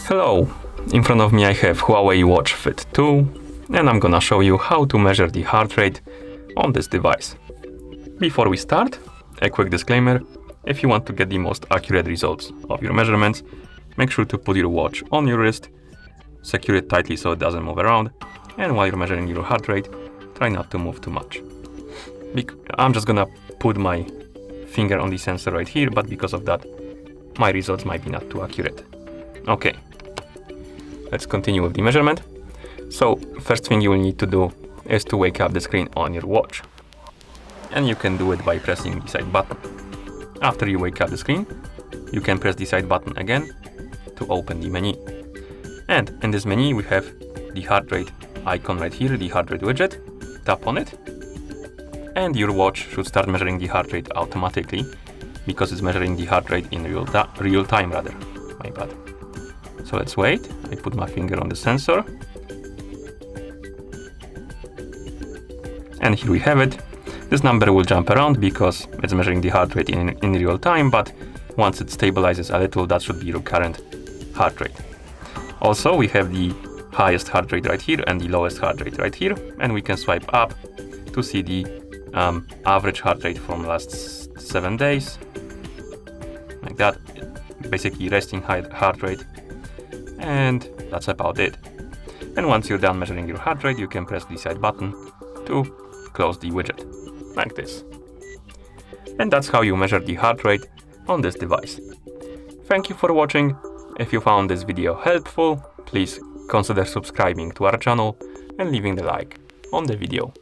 Hello, in front of me I have Huawei Watch Fit 2 and I'm gonna show you how to measure the heart rate on this device. Before we start, a quick disclaimer: if you want to get the most accurate results of your measurements, make sure to put your watch on your wrist, secure it tightly so it doesn't move around, and while you're measuring your heart rate, try not to move too much. I'm just gonna put my finger on the sensor right here, but because of that, my results might be not too accurate. Okay, let's continue with the measurement. So, first thing you will need to do is to wake up the screen on your watch. And you can do it by pressing the side button. After you wake up the screen, you can press the side button again to open the menu. And in this menu we have the heart rate icon right here, the heart rate widget. Tap on it, and your watch should start measuring the heart rate automatically because it's measuring the heart rate in real time rather. My bad. So let's wait. I put my finger on the sensor. And here we have it. This number will jump around because it's measuring the heart rate in real time, but once it stabilizes a little, that should be your current heart rate. Also, we have the highest heart rate right here and the lowest heart rate right here, and we can swipe up to see the average heart rate from last 7 days, like that, basically resting heart rate, and that's about it. And once you're done measuring your heart rate, you can press the side button to close the widget, like this. And that's how you measure the heart rate on this device. Thank you for watching. If you found this video helpful, please consider subscribing to our channel and leaving the like on the video.